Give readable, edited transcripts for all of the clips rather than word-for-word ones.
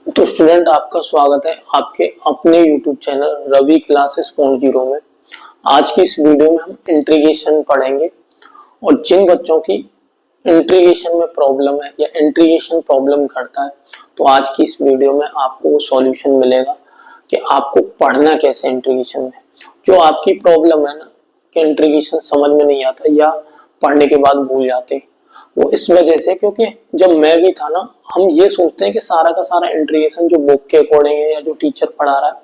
तो स्टूडेंट, आपका स्वागत है आपके अपने YouTube channel Ravi classes point zero में। आज की इस वीडियो में हम इंट्रीगेशन पढ़ेंगे और जिन बच्चों की इंट्रीगेशन में प्रॉब्लम है या इंट्रीगेशन प्रॉब्लम करता है, तो आज की इस वीडियो में आपको वो सॉल्यूशन मिलेगा कि आपको पढ़ना कैसे इंट्रीगेशन में। जो आपकी प्रॉब्लम है ना कि इंट्रीगेशन समझ में नहीं आता या पढ़ने के बाद भूल जाते, वो इस वजह से क्योंकि जब मैं भी था ना, हम ये सोचते हैं कि सारा का सारा इंट्रीगेशन जो बुक के अकॉर्डिंग है या जो टीचर पढ़ा रहा है,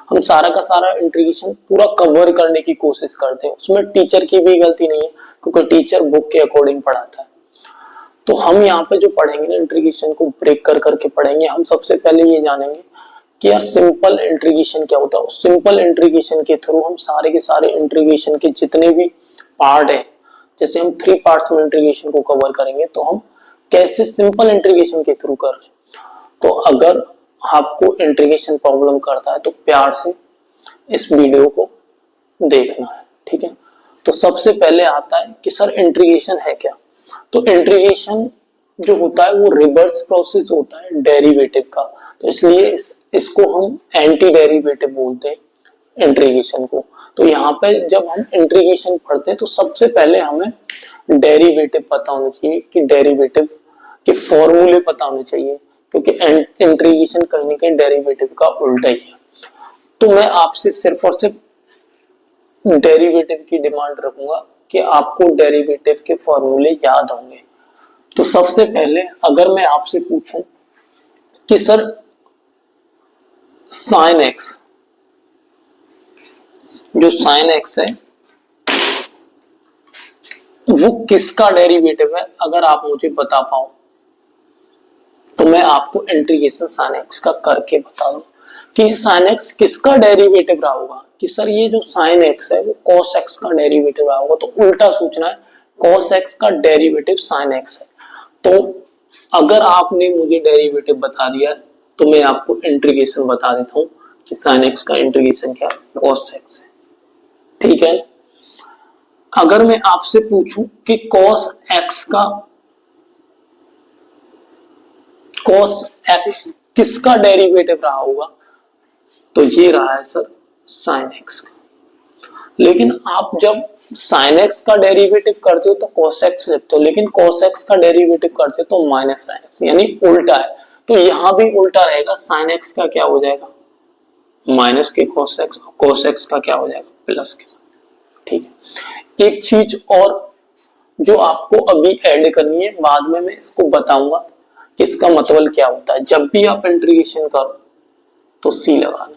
हम सारा का सारा इंट्रीगेशन पूरा कवर करने की कोशिश करते हैं। उसमें टीचर की भी गलती नहीं है क्योंकि टीचर बुक के अकॉर्डिंग पढ़ाता है। तो हम यहाँ पे जो पढ़ेंगे ना, इंट्रीगेशन को ब्रेक कर करके पढ़ेंगे। हम सबसे पहले ये जानेंगे कि यार सिंपल इंट्रीगेशन क्या होता है। उस सिंपल इंट्रीगेशन के थ्रू हम सारे के सारे इंट्रीगेशन के जितने भी पार्ट है, जैसे हम 3 पार्ट्स में इंट्रीगेशन को कवर करेंगे, तो हम कैसे सिंपल इंट्रीगेशन के थ्रू कर रहे हैं। तो अगर आपको इंट्रीगेशन प्रॉब्लम करता है तो प्यार से इस वीडियो को देखना है, ठीक है। तो सबसे पहले आता है कि सर इंट्रीगेशन है क्या। तो इंट्रीगेशन जो होता है वो रिवर्स प्रोसेस होता है डेरिवेटिव का, तो इसलिए इसको हम एंटी डेरिवेटिव बोलते हैं इंट्रीगेशन को। तो यहाँ पे जब हम इंट्रीगेशन पढ़ते हैं तो सबसे पहले हमें डेरिवेटिव पता होना चाहिए कि डेरिवेटिव के फॉर्मूले पता होने चाहिए, क्योंकि इंट्रीगेशन कहीं ना कहीं डेरिवेटिव का उल्टा ही है। तो मैं आपसे सिर्फ और सिर्फ डेरिवेटिव की डिमांड रखूंगा कि आपको डेरिवेटिव के फॉर्मूले याद होंगे। तो सबसे पहले अगर मैं आपसे पूछूं कि सर साइन एक्स, जो साइन एक्स है वो किसका डेरिवेटिव है, अगर आप मुझे बता पाओ तो मैं आपको इंटीग्रेशन साइन एक्स का करके बता दूं कि साइन एक्स किसका डेरिवेटिव रहा होगा। कि सर ये जो साइन एक्स है वो कॉस एक्स का डेरिवेटिव रहा होगा, तो उल्टा सोचना है, कॉस एक्स का डेरिवेटिव साइन एक्स है। तो अगर आपने मुझे डेरिवेटिव बता दिया तो मैं आपको इंटीग्रेशन बता देता हूं कि साइन एक्स का इंटीग्रेशन क्या है, कॉस एक्स है, ठीक है। अगर मैं आपसे पूछूं कि cos x किसका डेरिवेटिव रहा होगा, तो ये रहा है सर sin x का। लेकिन आप जब sin x का डेरिवेटिव करते हो तो cos x लिखते हो, लेकिन cos x का डेरिवेटिव करते हो तो माइनस sin x, यानी उल्टा है। तो यहां भी उल्टा रहेगा, sin x का क्या हो जाएगा माइनस के cos x का क्या हो जाएगा प्लस के, ठीक है। एक चीज और जो आपको अभी ऐड करनी है, बाद में मैं इसको बताऊंगा कि इसका मतलब क्या होता है। जब भी आप इंटीग्रेशन करो तो सी लगाना है,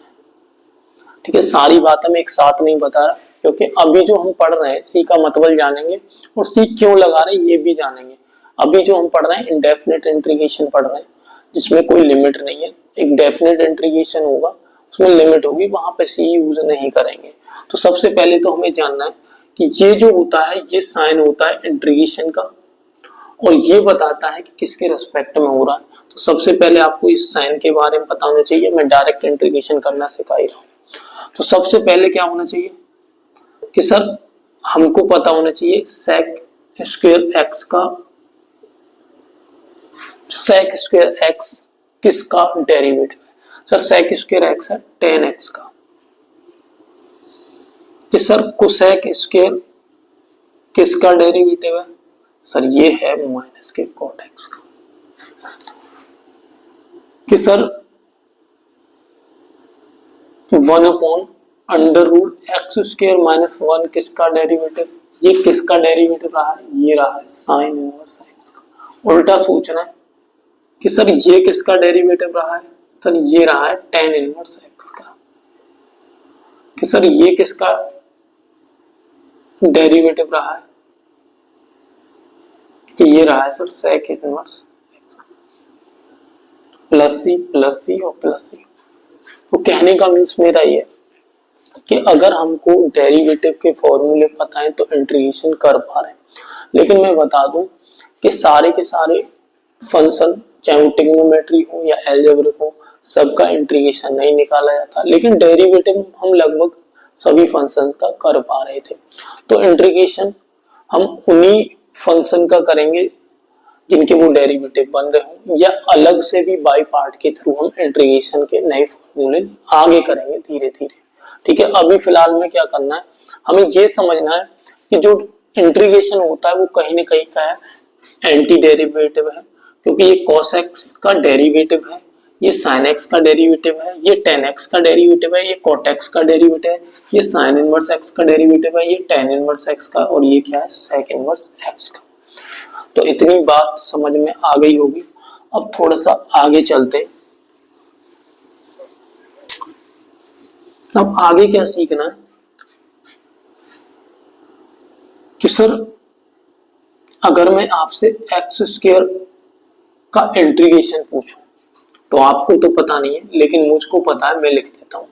ठीक है। सारी बातें मैं एक साथ नहीं बता रहा, क्योंकि अभी जो हम पढ़ रहे हैं सी का मतलब जानेंगे और सी क्यों लगा रहे हैं ये भी जानेंगे। अभी जो हम पढ़ रहे हैं इंडेफिनिट इंटीग्रेशन पढ़ रहे हैं, जिसमें कोई लिमिट नहीं है। एक डेफिनेट इंटीग्रेशन होगा उसमें लिमिट होगी, वहां पे सी यूज नहीं करेंगे। तो सबसे पहले तो हमें जानना है कि ये जो होता है ये साइन होता है इंटीग्रेशन का, और ये बताता है कि किसके रेस्पेक्ट में हो रहा है। तो सबसे पहले आपको इस साइन के बारे में पता होना चाहिए, मैं डायरेक्ट इंटीग्रेशन करना सिखा ही रहा हूं। तो सबसे पहले क्या होना चाहिए कि सर हमको पता होना चाहिए सेक स्क्वायर एक्स का, सेक स्क्वायर एक्स किसका डेरिवेटिव है। सर सेक स्क्वायर एक्स है tan x का। कि सर कोसेक स्क्वायर किसका डेरिवेटिव है, सर ये है माइनस के cot x का। कि सर 1/√x² माइनस 1 किसका डेरिवेटिव, ये किसका डेरिवेटिव रहा है, ये रहा है साइन इनवर्स x का। उल्टा सोचना है कि सर ये किसका डेरिवेटिव रहा है, सर ये रहा है tan इनवर्स x का। कि सर ये किसका डेरिवेटिव रहा है, कि ये रहा है सर सेक इनवर्स x का। प्लस सी और प्लस सी। तो कहने का मीन्स मेरा ये कि अगर हमको डेरिवेटिव के फॉर्मूले पता है तो इंटीग्रेशन कर पा रहे हैं। लेकिन मैं बता दूं कि सारे के सारे फंक्शन, चाहे वो ट्रिग्नोमेट्री हो या अलजेब्रिक हो, सबका इंटीग्रेशन नहीं निकाला जाता, लेकिन डेरिवेटिव हम लगभग सभी फंक्शन का कर पा रहे थे। तो इंटीग्रेशन हम उन्हीं फंक्शन का करेंगे जिनके वो डेरिवेटिव बन रहे हो, या अलग से भी बाई पार्ट के थ्रू हम इंटीग्रेशन के नए फॉर्मूले आगे करेंगे धीरे धीरे। ठीक है, अभी फिलहाल में क्या करना है, हमें ये समझना है कि जो इंटीग्रेशन होता है वो कहीं ना कहीं का है एंटी डेरिवेटिव है, क्योंकि ये cos x का डेरिवेटिव है, ये sin x का डेरिवेटिव है, ये tan x का डेरिवेटिव है, ये cot x का डेरिवेटिव है, ये sin इनवर्स x का डेरिवेटिव है, ये tan इनवर्स x का, और ये क्या है sec इनवर्स x का। तो इतनी बात समझ में आ गई होगी। अब थोड़ा सा आगे चलते। अब आगे क्या सीखना है कि सर अगर मैं आपसे एक्स स्क्वायर का इंटीग्रेशन पूछूं, तो आपको तो पता नहीं है लेकिन मुझको पता है, मैं लिख देता हूं।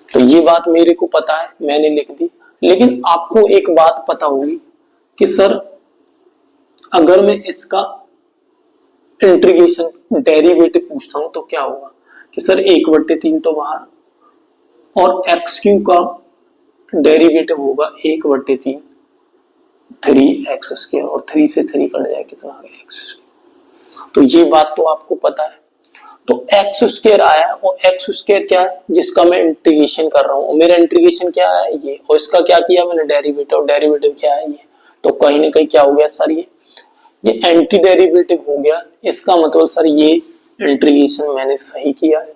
तो ये बात मेरे को पता है, मैंने लिख दी, लेकिन आपको एक बात पता होगी कि सर अगर मैं इसका इंटीग्रेशन डेरिवेटिव पूछता हूं तो क्या होगा कि सर 1/3 तो बाहर, और एक्स क्यू का डेरिवेटिव होगा 1/3 3x स्क्वायर, और 3 से 3 कट जाए कितना आ गया x स्क्वायर। तो ये बात तो आपको पता है। तो एक्स स्क्वायर आया, और एक्स स्क्वायर क्या है जिसका मैं इंटीग्रेशन कर रहा हूं, और मेरा इंटीग्रेशन क्या है ये, और इसका क्या किया मैंने डेरिवेटिव, और डेरिवेटिव क्या है ये। तो कहीं ना कहीं क्या हो गया सर, ये एंटी डेरिवेटिव हो गया। इसका मतलब सर ये इंटीग्रेशन मैंने सही किया है,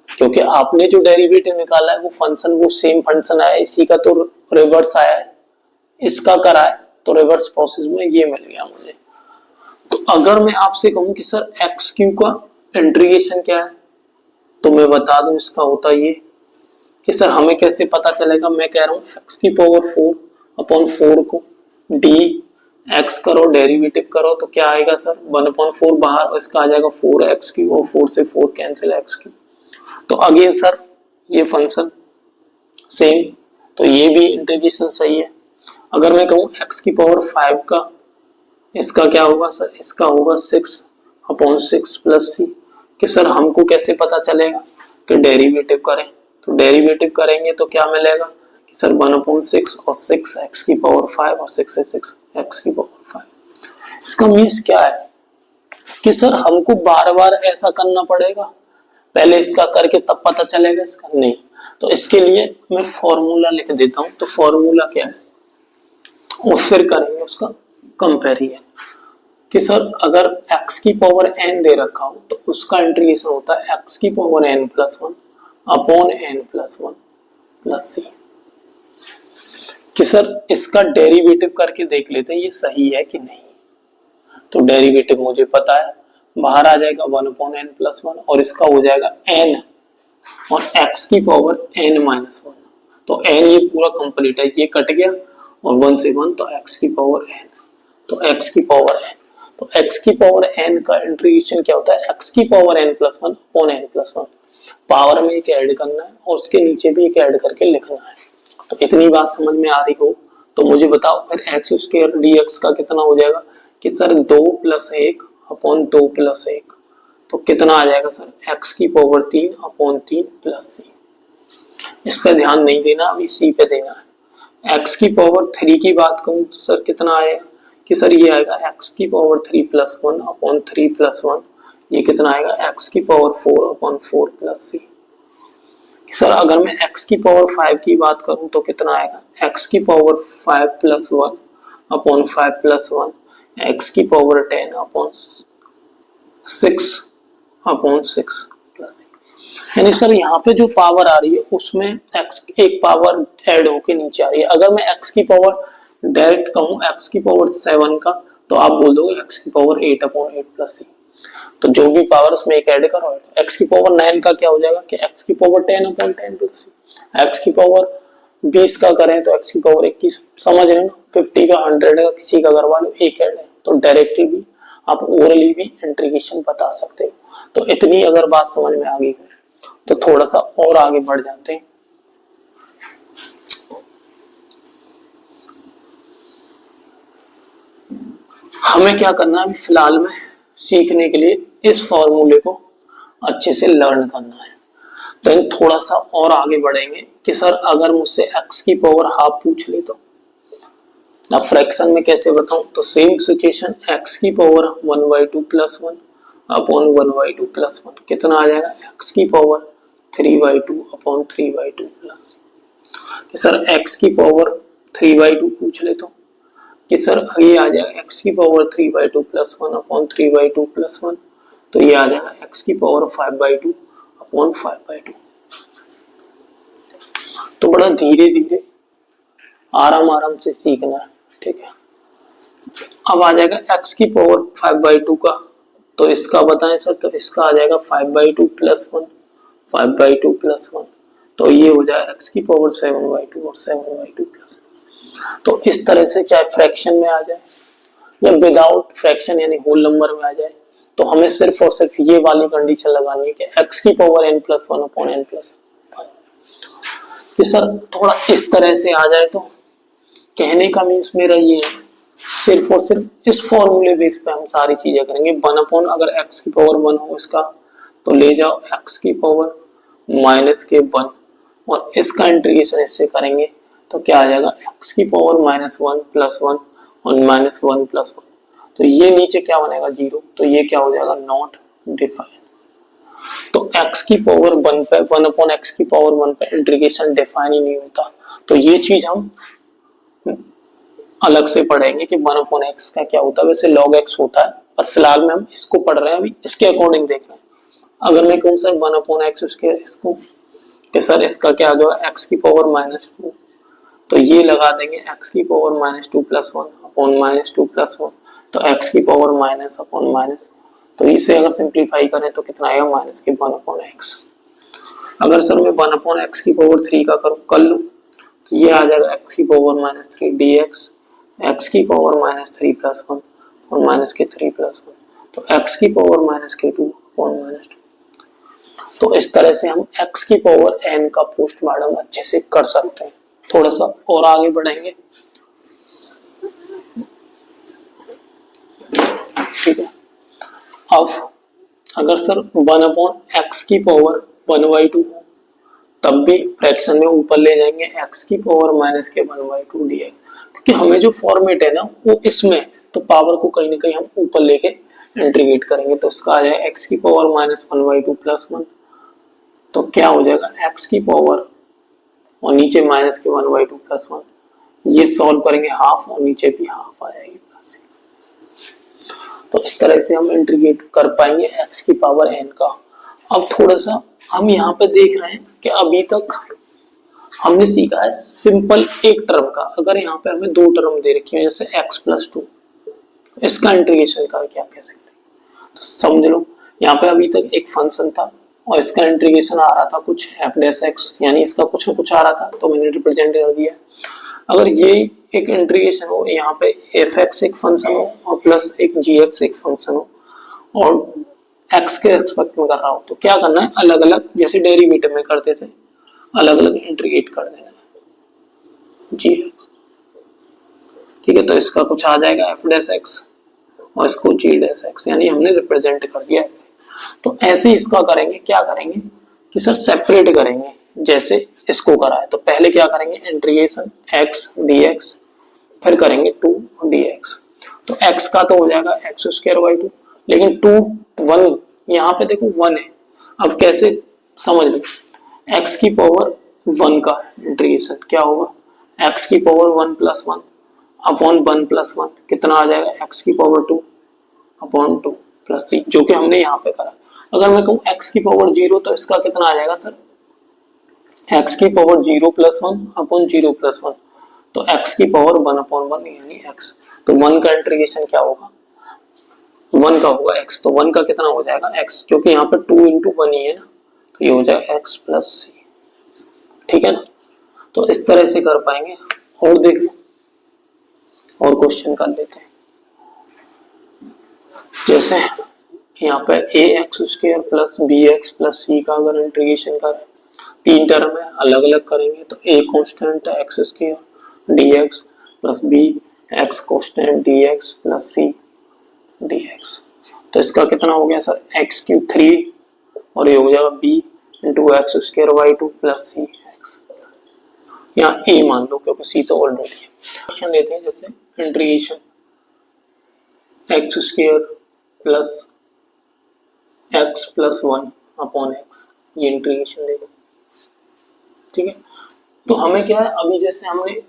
क्योंकि आपने जो डेरिवेटिव निकाला है वो फंक्शन, वो सेम फंक्शन आया, इसी का तो रिवर्स आया है, इसका करा है, तो रिवर्स प्रोसेस में ये मिल गया मुझे। तो अगर मैं आपसे कहूं कि सर एक्स क्यू का इंटीग्रेशन क्या है, तो मैं बता दूं इसका होता ये कि सर हमें कैसे पता चलेगा। मैं कह रहा हूं एक्स की पावर 4/4 को डी एक्स करो, डेरिवेटिव करो, तो क्या आएगा सर 1/4 बाहर, और इसका आ जाएगा 4x3, और 4 से 4 कैंसिल x3। तो अगेन सर ये फंक्शन सेम, तो ये भी इंटीग्रेशन सही है। अगर मैं कहूं x की पावर 5 का, इसका क्या होगा सर, इसका होगा 6/6 प्लस c, कि सर हमको कैसे पता चलेगा कि डेरिवेटिव करें। तो डेरिवेटिव करेंगे तो क्या मिलेगा कि सर 1/6 और 6 x की पावर 5, और 6 से 6 x की पावर 5। इसका मीन्स क्या है कि सर हमको बार बार ऐसा करना पड़ेगा, पहले इसका करके तब पता चलेगा इसका नहीं। तो इसके लिए मैं फॉर्मूला लिख देता हूं। तो फॉर्मूला क्या है, और फिर करेंगे उसका कंपैरिजन कि सर अगर x की पावर n दे रखा हो तो उसका इंटीग्रेशन होता है x की power n+1 upon n+1 plus c। कि सर इसका डेरिवेटिव करके देख लेते हैं ये सही है कि नहीं। तो डेरिवेटिव मुझे पता है, बाहर आ जाएगा 1/n+1, और इसका हो जाएगा n, और x की पावर n-1। तो n ये पूरा कंप्लीट है, ये कट गया, और 1 से 1, तो x की पावर n, तो x की पावर n। तो x की पावर n का इंटीग्रेशन क्या होता है, x की power n+1 upon n+1। Power में एक ऐड करना है, और उसके नीचे भी एक ऐड करके लिखना है। तो इतनी बात समझ में आ रही हो तो मुझे बताओ फिर x स्क्वायर dx का कितना हो जाएगा कि सर 2 + 1 अपॉन 2 + 1, तो कितना आ जाएगा सर x की पावर 3 अपॉन 3 प्लस c। इस पर ध्यान नहीं देना, अभी c पे देना है। x की पावर 3 की बात कहूं तो सर कितना आएगा कि सर ये आएगा x की पावर 3 + 1 अपॉन 3 + 1, ये कितना आएगा x की power 4 upon 4 plus c। Sir अगर मैं x की पावर 5 की बात करूं तो कितना आएगा x की पावर 5 + 1 अपॉन 5 + 1, x की power 10 upon 6 upon 6 plus c। यानी सर यहाँ पे जो पावर आ रही है उसमें x एक पावर ऐड होके नीचे आ रही है। अगर मैं x की पावर डायरेक्ट कहूं x की पावर 7 का, तो आप बोल दोगे x की पावर 8/8 प्लस c। तो जो भी पावर उसमें एक ऐड करो। x की पावर 9 का क्या हो जाएगा कि x की पावर 10/10 प्लस c। x की पावर 20 का करें तो x की पावर 21। समझ रहे हो ना, 50 का 100 का किसी का करवा लो, एक ऐड है। तो डायरेक्टली भी आप ओरली भी इंटीग्रेशन बता सकते हो। तो इतनी अगर बात समझ में आ गई तो थोड़ा सा और आगे बढ़ जाते हैं। हमें क्या करना है फिलहाल में सीखने के लिए, इस फॉर्मूले को अच्छे से लर्न करना है। देन थोड़ा सा और आगे बढ़ेंगे कि सर अगर मुझसे x की पावर हाफ पूछ ले तो अब फ्रैक्शन में कैसे बताऊं, तो सेम सिचुएशन x की पावर 1/2 प्लस 1 अपॉन 1/2 प्लस 1 कितना आ जाएगा, x की पावर 3/2 अपॉन 3/2 प्लस, कि सर x की पावर 3/2 पूछ ले तो कि सर ये आ जाएगा x की पावर 3/2 प्लस 1 अपॉन 3/2 प्लस 1, तो ये आ जाएगा x की पावर 5/2 अपॉन 5/2। तो बड़ा धीरे धीरे आराम आराम से सीखना है, ठीक है। अब आ जाएगा x की पावर 5/2 का, तो इसका बताएं सर, तो इसका आ जाएगा 5/2 प्लस 1 5/2 प्लस 1, तो ये हो जाएगा x की पावर 7/2 और 7/2 प्लस। तो इस तरह से चाहे फ्रैक्शन में आ जाए या विदाउट फ्रैक्शन यानी होल नंबर में आ जाए, तो हमें सिर्फ और सिर्फ ये वाली कंडीशन लगानी है कि x की power n plus 1 upon n plus 5। कि सर थोड़ा इस तरह से आ जाए, तो कहने का मीन्स मेरा ये है, सिर्फ और सिर्फ इस फॉर्मूले बेस पे हम सारी चीजें करेंगे। 1 अपॉन अगर x की पावर 1 हो इसका, तो ले जाओ x की पावर माइनस के 1 और इसका इंटीग्रेशन इससे करेंगे, तो क्या आ जाएगा x की पावर -1 प्लस 1 और -1 प्लस 1, तो ये नीचे क्या बनेगा 0, तो ये क्या हो जाएगा नॉट डिफाइन। तो x की पावर 1 पे 1 अपॉन x की पावर 1 पे इंटीग्रेशन डिफाइन ही नहीं होता, तो ये चीज हम अलग से पढ़ेंगे कि 1 अपॉन x का क्या होता है। वैसे log x होता है, पर फिलहाल में हम इसको पढ़ रहे हैं, अभी इसके अकॉर्डिंग देख रहे हैं। अगर मैं कहूँ सर 1 अपॉन x उसके इसको कि सर इसका क्या आ जाएगा x की पावर -2, तो ये लगा देंगे x की पावर -2 प्लस 1 अपॉन -2 प्लस 1, तो x की पावर माइनस अपॉन माइनस, तो इसे अगर सिंप्लीफाई करें तो कितना आएगा माइनस के 1 अपॉन x। अगर सर मैं 1 अपॉन x की पावर 3 का करूँ कर लूँ, तो ये आ जाएगा x की पावर -3 dx x की पावर -3 प्लस 1 और माइनस के 3 प्लस 1, तो x की पावर -2 अपॉन -2। तो इस तरह से हम x की पावर n का पोस्टमार्टम अच्छे से कर सकते हैं। थोड़ा सा और आगे बढ़ेंगे, ठीक है। अब अगर सर 1 अपॉन x की पावर 1/2 हो, तब भी फ्रैक्शन में ऊपर ले जाएंगे x की पावर माइनस के 1/2 dx, क्योंकि हमें जो फॉर्मेट है ना वो इसमें, तो पावर को कहीं ना कहीं हम ऊपर लेके इंटीग्रेट करेंगे, तो इसका आ जाएगा x की पावर -1/2 प्लस 1, तो क्या हो जाएगा x की पावर और नीचे माइनस के 1/2 प्लस 1, ये सॉल्व करेंगे हाफ और नीचे भी हाफ आ जाएगी प्लस। तो इस तरह से हम इंटीग्रेट कर पाएंगे x की पावर n का। अब थोड़ा सा हम यहाँ पे देख रहे हैं कि अभी तक हमने सीखा है सिंपल एक टर्म का। अगर यहाँ पे हमें दो टर्म दे रखी है जैसे x+2, इसका इंटीग्रेशन कर क्या कैसे करें, तो समझ लो यहाँ पे अभी तक एक फंक्शन था और इसका इंटीग्रेशन आ रहा था कुछ f'(x), यानी इसका कुछ ना कुछ आ रहा था, तो मैंने रिप्रेजेंट कर दिया। अगर ये एक इंटीग्रेशन हो, यहाँ पे f(x) एक फंक्शन हो और प्लस एक g(x) एक फंक्शन हो और x के रेस्पेक्ट में कर रहा हो, तो क्या करना है, अलग अलग जैसे डेरिवेटिव में करते थे अलग अलग इंटीग्रेट कर देना है g(x), ठीक है। तो इसका कुछ आ जाएगा f'(x) और इसको g'(x), यानी हमने रिप्रेजेंट कर दिया ऐसे। तो ऐसे इसका करेंगे, क्या करेंगे कि सर सेपरेट करेंगे जैसे इसको करा है। तो पहले क्या करेंगे इंटीग्रेशन x dx, फिर करेंगे 2 dx। तो x का तो हो जाएगा x²/2, लेकिन 2 1 यहाँ पे देखो 1 है। अब कैसे समझ लो, x की पावर 1 का इंटीग्रेशन क्या होगा, x की पावर 1 प्लस 1 अपॉन 1 प्लस 1 कितना आ जाएगा x की पावर 2 अपॉन 2 प्लस c, जो कि हमने यहाँ पे करा। अगर मैं कहूँ x की पावर 0, तो इसका कितना आ जाएगा सर, x की पावर 0 प्लस 1 अपॉन 0 प्लस 1, तो x की पावर 1 अपॉन 1 यानी x। तो 1 का इंटीग्रेशन क्या होगा, 1 का होगा x, तो 1 का कितना हो जाएगा x, क्योंकि यहाँ पे 2 into 1 ही है ना, तो ये हो जाएगा x प्लस c, ठीक है ना। तो इस तरह से कर पाएंगे। और देख लो और क्वेश्चन कर लेते हैं, जैसे यहाँ पे ax² plus bx plus c का अगर इंटीग्रेशन करें, तीन टर्म है अलग अलग करेंगे, तो a कांस्टेंट है x² dx plus b x constant dx plus c dx, तो इसका कितना हो गया सर x³ 3 और ये हो जाएगा b into x² y2 plus c x। यहाँ a मान लो क्योंकि c तो ऑलरेडी है। क्वेश्चन लेते हैं जैसे integration x square plus x plus 1 upon x, ये इंटीग्रेशन लेते हैं। ठीक है, तो हमें क्या है, अभी जैसे हमने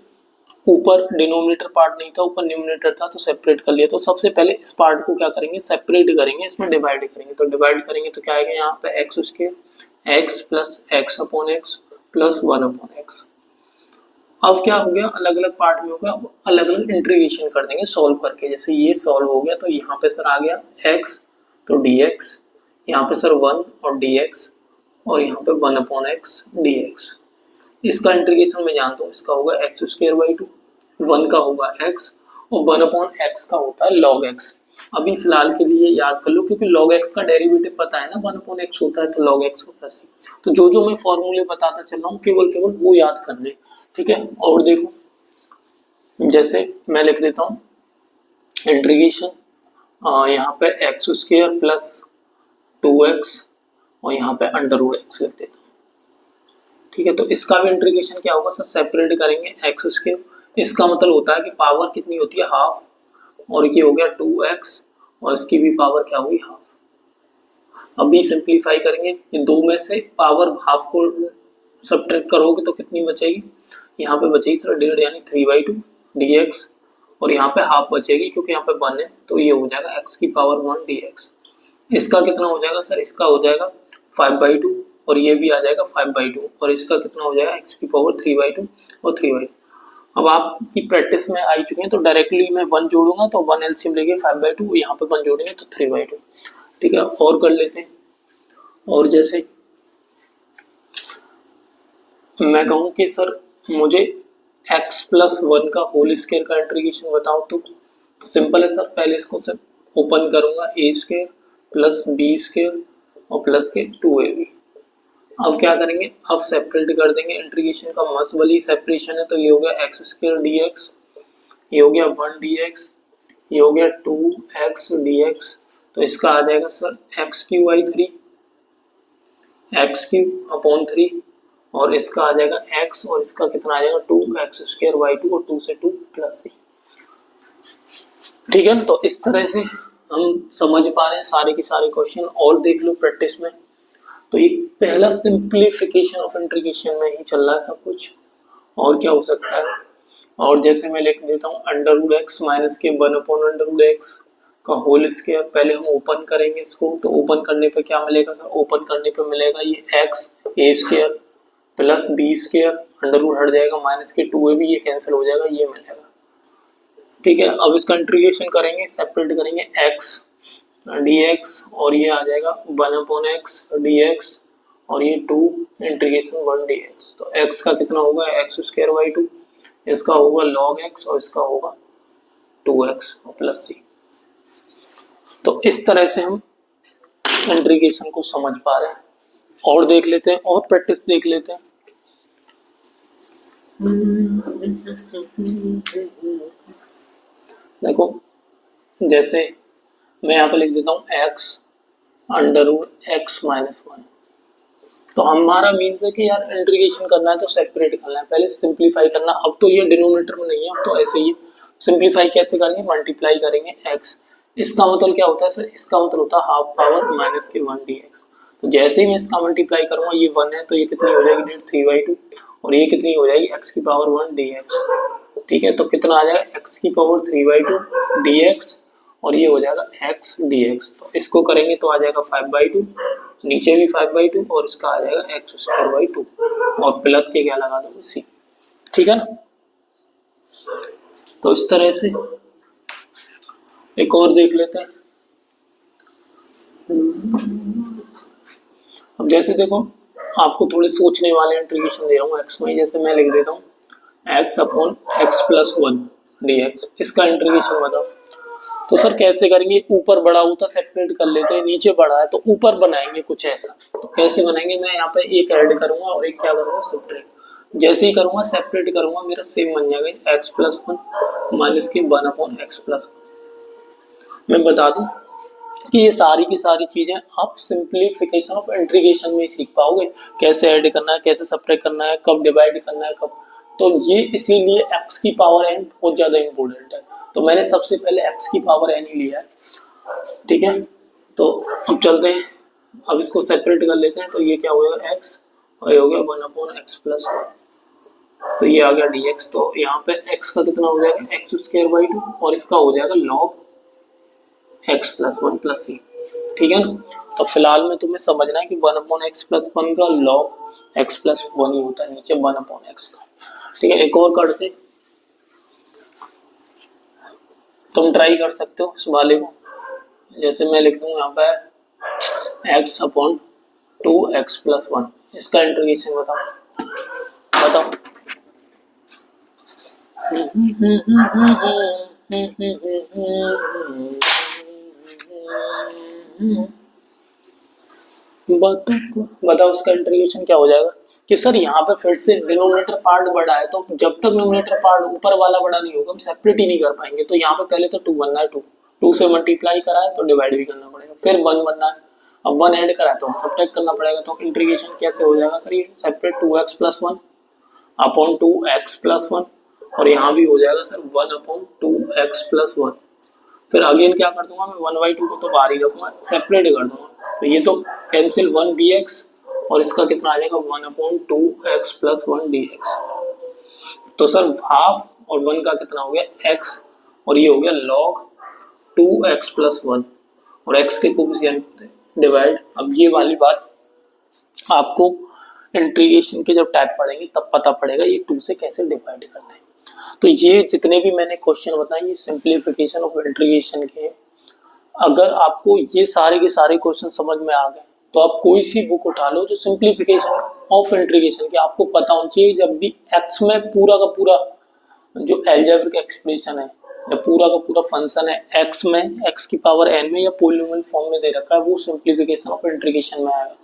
ऊपर डिनोमिनेटर पार्ट नहीं था, ऊपर न्यूमरेटर था, तो सेपरेट कर लिया। तो सबसे पहले इस पार्ट को क्या करेंगे, सेपरेट करेंगे, इसमें डिवाइड करेंगे। तो डिवाइड करेंगे तो क्या आएगा, यहाँ पे x square x plus x upon x plus 1 upon x. अब क्या हो गया, अलग अलग पार्ट में हो गया, अब अलग अलग इंटीग्रेशन कर देंगे सॉल्व करके। जैसे ये सॉल्व हो गया तो यहाँ पे सर आ गया एक्स, तो डी एक्स, यहाँ पे सर 1 और डी एक्स, और यहाँ पे 1 अपॉन एक्स डी एक्स। इसका इंटीग्रेशन मैं जानता हूँ, इसका होगा एक्स स्क्वायर बाई 2, 1 का होगा एक्स और 1 अपॉन एक्स का होता है लॉग एक्स। अभी फिलहाल के लिए याद कर लो, क्योंकि log x का डेरिवेटिव पता है ना, 1 अपॉन x होता है, तो log x होता है। तो जो जो मैं फॉर्मूले बताता चल रहा हूँ केवल वो याद करने। ठीक है, और देखो जैसे मैं लिख देता हूँ इंटीग्रेशन यहाँ पे एक्स स्क्वायर प्लस 2x और यहाँ पे अंडर रूट एक्स लिख देता हूँ। ठीक है, तो इसका भी इंटीग्रेशन क्या होगा सर, सेपरेट करेंगे एक्स स्क्वायर, इसका मतलब होता है कि पावर कितनी होती है, हाफ, और ये हो गया 2x और इसकी भी पावर क्या हुई, हाफ। अभी सिंप्लीफाई करेंगे, ये दो में से पावर हाफ को सब्ट्रैक्ट करोगे तो कितनी बचेगी, यहाँ पे बचेगी सर 1.5 यानी 3/2 dx, और यहाँ पे हाफ बचेगी क्योंकि यहाँ पे 1 है, तो ये हो जाएगा x की पावर 1 dx। इसका कितना हो जाएगा सर, इसका हो जाएगा 5/2 और ये भी आ जाएगा 5/2, और इसका कितना हो जाएगा x की पावर 3/2 और 3/2। अब आपकी प्रैक्टिस में आई चुकी है, तो डायरेक्टली मैं 1 जोड़ूंगा तो 1 एलसीएम लेके 5/2, यहाँ पे 1 जोड़ेंगे तो 3/2। ठीक है, और कर लेते हैं। और जैसे मैं कहूँ कि सर मुझे x प्लस 1 का होल स्क्वायर का इंटीग्रेशन बताओ, तो सिंपल है सर, पहले इसको सर ओपन करूंगा, ए स्क्वायर प्लस बी स्क्वायर और प्लस के 2ab। अब क्या करेंगे, अब सेपरेट कर देंगे, इंटीग्रेशन का मस्त वाली सेपरेशन है, तो ये हो गया एक्स स्क्वायर डी एक्स, ये हो गया 1 डी एक्स, ये हो गया 2x डी एक्स। तो इसका आ जाएगा sir x Q by 3, x Q upon 3, और इसका आ जाएगा x, और इसका कितना आ जाएगा 2x स्क्वायर बाई 2 और 2 से 2 प्लस c। ठीक है ना, तो इस तरह से हम समझ पा रहे हैं सारे के सारे क्वेश्चन। और देख लो प्रैक्टिस में, तो ये पहला सिंप्लीफिकेशन ऑफ इंटीग्रेशन में ही चल रहा है सब कुछ, और क्या हो सकता है। और जैसे मैं लिख देता हूँ अंडर रूट एक्स माइनस के 1 अपॉन अंडर रूट एक्स का होल स्क्वायर। पहले हम ओपन करेंगे इसको, तो ओपन करने पे क्या मिलेगा सर, ओपन करने पे मिलेगा ये X A square plus B square, under root हट जाएगा, माइनस के 2ab, ये कैंसिल हो जाएगा, ये मिलेगा। ठीक है, अब इसका इंटीग्रेशन करेंगे, सेपरेट करेंगे x dx, और ये आ जाएगा 1 अपॉन एक्स dx, और ये 2 इंटीग्रेशन 1 dx। तो x का कितना होगा, एक्स स्क्वायर बाई 2, इसका होगा log x और इसका होगा 2x और प्लस c। तो इस तरह से हम इंटीग्रेशन को समझ पा रहे हैं। और देख लेते हैं, और प्रैक्टिस देख लेते हैं। देखो जैसे मैं यहाँ पे लिख देता हूँ x under root x minus 1। तो हमारा मीन्स है कि यार इंटीग्रेशन करना है तो सेपरेट करना है, पहले सिंप्लीफाई करना। अब तो ये डिनोमिनेटर में नहीं है, अब तो ऐसे ही सिंप्लीफाई कैसे करेंगे, मल्टीप्लाई करेंगे x। इसका मतलब क्या होता है सर, इसका मतलब होता है हाफ पावर माइनस के 1 dx। तो जैसे ही मैं इसका मल्टीप्लाई करूंगा, ये 1 है तो ये कितनी हो जाएगी 3/2, और ये कितनी हो जाएगी x की पावर 1 dx। ठीक है, तो कितना आ जाएगा x की पावर 3/2 dx, और ये हो जाएगा x dx। तो इसको करेंगे तो आ जाएगा 5/2, नीचे भी 5/2, और इसका आ जाएगा x स्क्वायर बाई 2, और प्लस के क्या लगा दो c। ठीक है ना, तो इस तरह से एक और देख लेते हैं। अब जैसे देखो आपको थोड़े सोचने वाले इंटीग्रेशन दे रहा हूँ x में, जैसे मैं लिख देता हूँ x upon x plus 1 dx, इसका इंटीग्रेशन बताओ। तो सर कैसे करेंगे, ऊपर बड़ा होता सेपरेट कर लेते हैं, नीचे बड़ा है तो ऊपर बनाएंगे कुछ ऐसा। तो कैसे बनाएंगे, मैं यहाँ पे एक ऐड करूंगा और एक क्या करूंगा, सेपरेट। जैसे ही करूंगा सेपरेट करूंगा, मेरा सेम बन जाएगा x प्लस 1 माइनस के 1 अपॉन एक्स प्लस 1। मैं बता दूं कि ये सारी की सारी चीजें आप सिंप्लीफिकेशन ऑफ इंटीग्रेशन में ही सीख पाओगे, कैसे ऐड करना है, कैसे सब्ट्रैक्ट करना है, कब डिवाइड करना है, कब तो ये इसीलिए x की पावर n बहुत ज्यादा इंपॉर्टेंट है। तो मैंने सबसे पहले x की पावर n ही लिया है, ठीक है। तो अब चलते हैं, अब इसको सेपरेट कर लेते हैं। तो ये क्या हो गया x और ये हो गया 1/x+1, तो ये आ गया dx। तो यहाँ पे x का कितना हो जाएगा x²/2 और इसका हो जाएगा log x+1 + c, ठीक है ना। तो फिलहाल में तुम्हें समझना है कि 1/x+1 का log x+1 ही होता है, नीचे 1/x का, ठीक है। एक और करते, तुम ट्राई कर सकते हो इस वाले को। जैसे मैं लिख दूं यहाँ पे x/2x+1, इसका इंटीग्रेशन बताओ। बताओ उसका इंटीग्रेशन क्या हो जाएगा। कि सर यहाँ पे फिर से डिनोमिनेटर पार्ट बड़ा है, तो जब तक डिनोमिनेटर पार्ट ऊपर वाला बड़ा नहीं होगा हम सेपरेट ही नहीं कर पाएंगे। तो यहाँ पे पहले तो 2 बनना है, 2 से मल्टीप्लाई करा है तो डिवाइड भी करना पड़ेगा, फिर 1 बनना है, अब 1 ऐड करा है तो सब्ट्रैक्ट करना पड़ेगा। तो इंटीग्रेशन कैसे हो जाएगा सर, ये सेपरेट 2x+1 अपॉन 2x+1, और यहाँ भी हो जाएगा सर 1/2x+1। फिर अगेन क्या कर दूंगा मैं, 1/2 को तो बाहर ही रखूंगा, सेपरेट कर दूंगा। तो ये तो कैंसिल 1 dx और इसका कितना आ जाएगा 1/2x+1 dx। तो सर हाफ और 1 का कितना हो गया x, और ये हो गया log 2x+1 और x के कोफिशिएंट डिवाइड। अब ये वाली बात आपको इंटीग्रेशन के जब टाइप पढ़ेंगे तब पता पड़ेगा ये 2 से कैसे डिवाइड करते हैं। तो ये जितने भी मैंने क्वेश्चन बताए ये सिंप्लीफिकेशन ऑफ इंटीग्रेशन के। अगर आपको ये सारे के सारे क्वेश्चन समझ में आ गए तो आप कोई सी बुक उठा लो जो सिंप्लीफिकेशन ऑफ इंटीग्रेशन के आपको पता होना चाहिए। जब भी x में पूरा का पूरा जो एल्जेब्रिक एक्सप्रेशन है या पूरा का पूरा फंक्शन है x में, x की पावर n में या पोलिनोमियल फॉर्म में दे रखा है, वो सिंप्लीफिकेशन ऑफ इंटीग्रेशन में आएगा।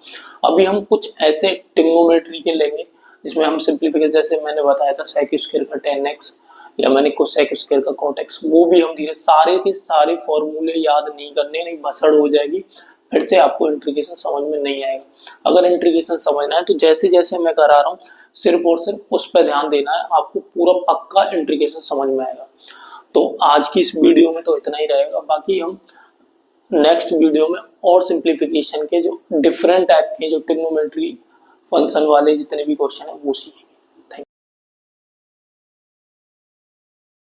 अभी हम कुछ ऐसे ट्रिग्नोमेट्री के लेंगे जिसमें हम सिंप्लीफिकेशन, जैसे मैंने बताया था sec² का 10x या मैंने cosec² का cot x, वो भी हम धीरे सारे के सारे फॉर्मूले याद नहीं करने, नहीं भसड़ हो जाएगी, फिर से आपको इंटीग्रेशन समझ में नहीं आएगा। अगर इंटीग्रेशन समझना है तो जैसे जैसे मैं करा रहा हूँ सिर्फ और सिर्फ उस पर ध्यान देना है, आपको पूरा पक्का इंटीग्रेशन समझ में आएगा। तो आज की इस वीडियो में तो इतना ही रहेगा, बाकी हम नेक्स्ट वीडियो में और सिंप्लीफिकेशन के जो डिफरेंट टाइप के जो ट्रिग्नोमेट्री फंक्शन वाले जितने भी क्वेश्चन है वो सीखेंगे।